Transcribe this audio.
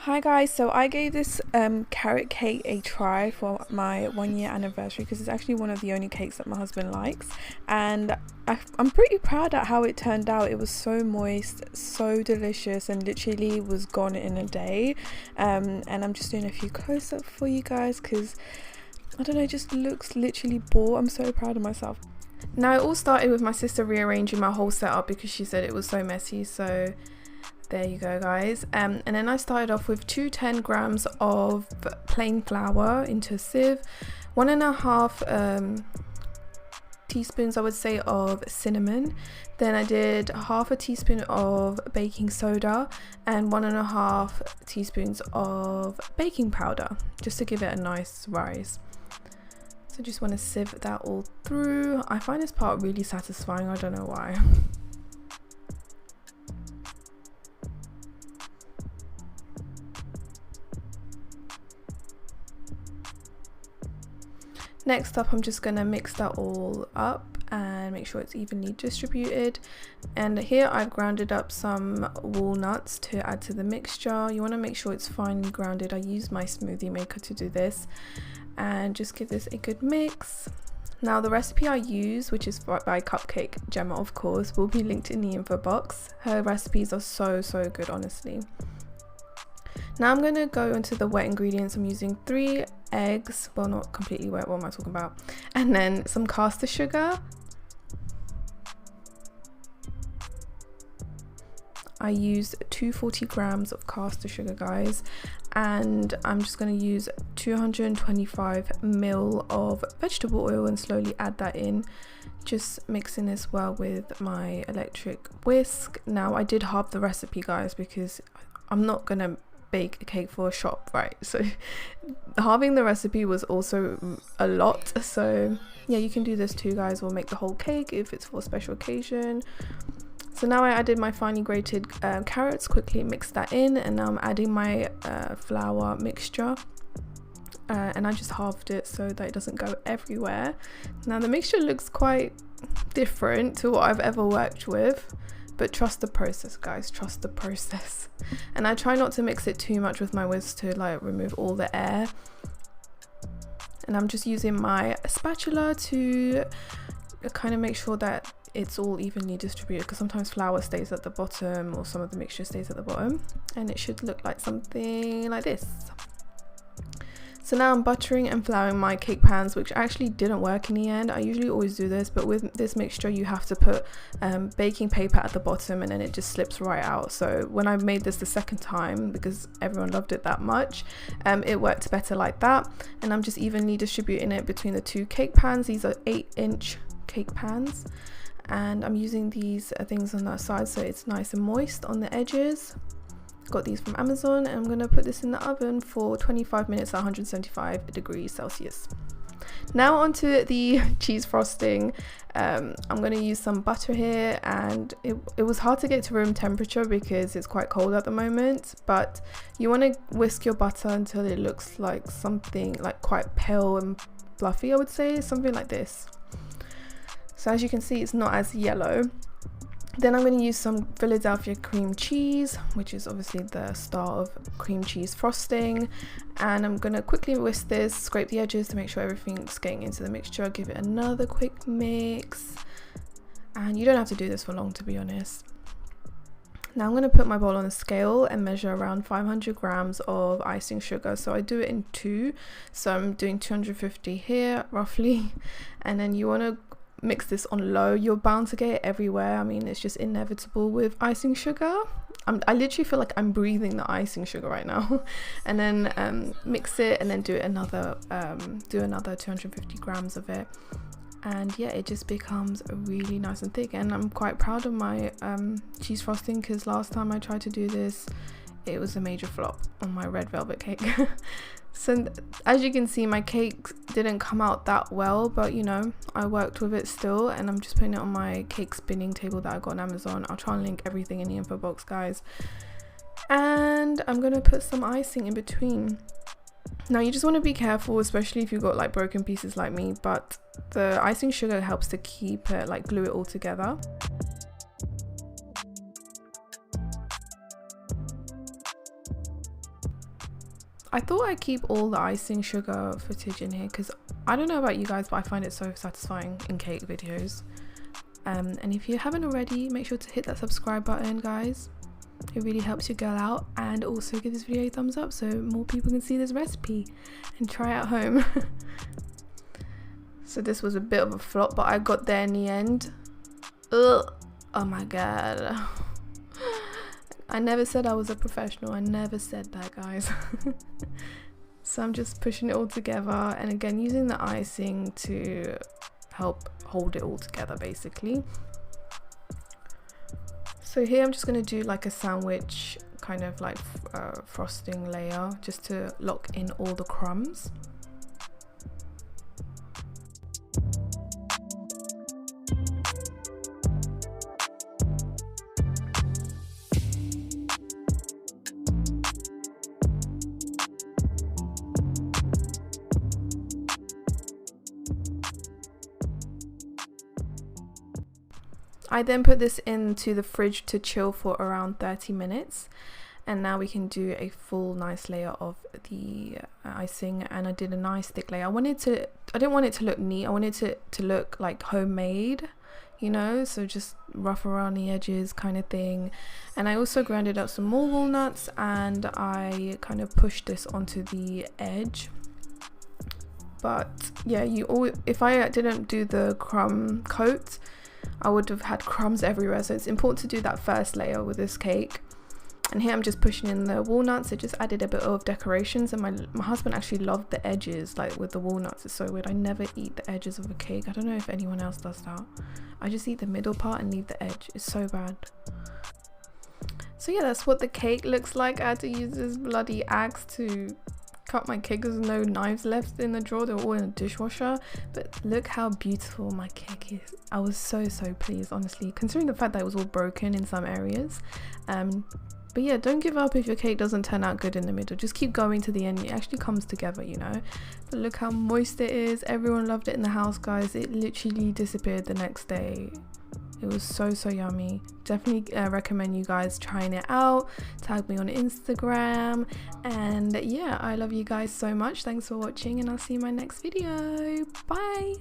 Hi guys, so I gave this carrot cake a try for my 1 year anniversary because it's actually one of the only cakes that my husband likes, and I'm pretty proud at how it turned out. It was so moist, so delicious, and literally was gone in a day. And I'm just doing a few close-ups for you guys because I don't know, it just looks literally bought. I'm so proud of myself. Now it all started with my sister rearranging my whole setup because she said it was so messy, so there you go guys. And then I started off with 210 grams of plain flour into a sieve, 1.5 teaspoons I would say of cinnamon, then I did half a teaspoon of baking soda and 1.5 teaspoons of baking powder just to give it a nice rise. So just want to sieve that all through. I find this part really satisfying, I don't know why. Next up, I'm just going to mix that all up and make sure it's evenly distributed. And here I've grounded up some walnuts to add to the mixture. You want to make sure it's finely grounded. I use my smoothie maker to do this, and just give this a good mix. Now the recipe I use, which is by Cupcake, Jemma of course, will be linked in the info box. Her recipes are so good, honestly. Now I'm going to go into the wet ingredients. I'm using 3 eggs, well, not completely wet, what am I talking about, and then some caster sugar. I used 240 grams of caster sugar, guys, and I'm just going to use 225 ml of vegetable oil and slowly add that in, just mixing this well with my electric whisk. Now I did halve the recipe, guys, because I'm not going to bake a cake for a shop, right? So halving the recipe was also a lot, so yeah, you can do this too, guys, or make the whole cake if it's for a special occasion. So now I added my finely grated carrots, quickly mixed that in, and now I'm adding my flour mixture, and I just halved it so that it doesn't go everywhere. Now the mixture looks quite different to what I've ever worked with, but trust the process, guys, trust the process. And I try not to mix it too much with my whisk to like remove all the air. And I'm just using my spatula to kind of make sure that it's all evenly distributed, because sometimes flour stays at the bottom or some of the mixture stays at the bottom, and it should look like something like this. So now I'm buttering and flouring my cake pans, which actually didn't work in the end. I usually always do this, but with this mixture you have to put baking paper at the bottom, and then it just slips right out. So when I made this the second time, because everyone loved it that much, it worked better like that. And I'm just evenly distributing it between the 2 cake pans. These are 8-inch cake pans, and I'm using these things on that side so it's nice and moist on the edges. Got these from Amazon, and I'm going to put this in the oven for 25 minutes at 175 degrees Celsius. Now onto the cheese frosting. I'm going to use some butter here, and it was hard to get to room temperature because it's quite cold at the moment, but you want to whisk your butter until it looks like something like quite pale and fluffy, I would say, something like this. So as you can see, it's not as yellow. Then I'm going to use some Philadelphia cream cheese, which is obviously the star of cream cheese frosting, and I'm going to quickly whisk this, scrape the edges to make sure everything's getting into the mixture, give it another quick mix, and you don't have to do this for long, to be honest. Now I'm going to put my bowl on a scale and measure around 500 grams of icing sugar. So I do it in 2, so I'm doing 250 here roughly, and then you want to mix this on low. You're bound to get it everywhere. I mean, it's just inevitable with icing sugar. I literally feel like I'm breathing the icing sugar right now. And then mix it, and then do another 250 grams of it, and yeah, it just becomes really nice and thick. And I'm quite proud of my cheese frosting, because last time I tried to do this, it was a major flop on my red velvet cake. So as you can see, my cake didn't come out that well, but you know, I worked with it still, and I'm just putting it on my cake spinning table that I got on Amazon. I'll try and link everything in the info box, guys. And I'm gonna put some icing in between. Now you just want to be careful, especially if you've got like broken pieces like me, but the icing sugar helps to keep it, like glue it all together. I thought I'd keep all the icing sugar footage in here because I don't know about you guys, but I find it so satisfying in cake videos. And if you haven't already, make sure to hit that subscribe button, guys. It really helps your girl out, and also give this video a thumbs up so more people can see this recipe and try it at home. So this was a bit of a flop, but I got there in the end. Ugh. Oh my god. I never said I was a professional. I never said that, guys. So I'm just pushing it all together, and again using the icing to help hold it all together basically. So here I'm just going to do like a sandwich kind of like frosting layer just to lock in all the crumbs. I then put this into the fridge to chill for around 30 minutes, and now we can do a full nice layer of the icing. And I did a nice thick layer. I didn't want it to look neat, I wanted it to look like homemade, you know, so just rough around the edges kind of thing. And I also grounded up some more walnuts, and I kind of pushed this onto the edge. But yeah, if I didn't do the crumb coat, I would have had crumbs everywhere, so it's important to do that first layer with this cake. And here I'm just pushing in the walnuts. It just added a bit of decorations, and my husband actually loved the edges, like with the walnuts. It's so weird. I never eat the edges of a cake. I don't know if anyone else does that. I just eat the middle part and leave the edge. It's so bad. So yeah, that's what the cake looks like. I had to use this bloody axe to cut my cake. There's no knives left in the drawer, they're all in the dishwasher. But look how beautiful my cake is. I was so pleased, honestly, considering the fact that it was all broken in some areas. But yeah, don't give up if your cake doesn't turn out good in the middle. Just keep going to the end. It actually comes together, you know. But look how moist it is. Everyone loved it in the house, guys. It literally disappeared the next day. It was so yummy. Definitely recommend you guys trying it out. Tag me on Instagram. And yeah, I love you guys so much. Thanks for watching, and I'll see you in my next video. Bye.